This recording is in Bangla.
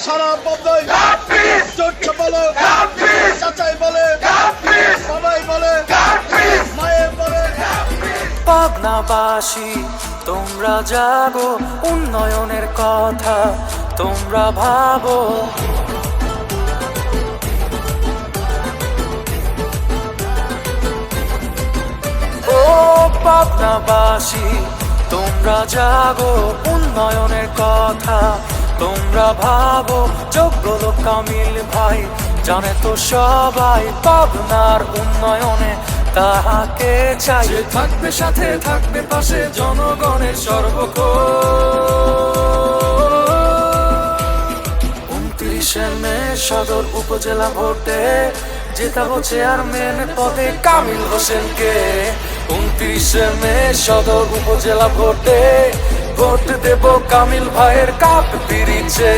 সারা পাবনায় চোরছে বলে, চাচাই বলে, বাবাই বলে, মায়ের বলে। পাবনাবাসী তোমরা জাগো, উন্নয়নের কথা তোমরা ভাবো। ও পাবনাবাসী তোমরা জাগো, উন্নয়নের কথা তোমরা ভাবো। যোগ্য লোক কামিল ভাই জানে তো সবাই, পাবনার উন্নয়নে তাহাকে চাই। যে থাকবে সাথে, থাকবে পাশে, জনগণের সর্বক্ষণ। 29শে মে সদর উপজেলা ভোটে জেতাবো চেয়ারম্যান পদে কামিল হোসেনকে। 29শে মে সদর উপজেলা ভোটে ভোট দেব কামিল ভাইয়ের কাপ পিরিচে।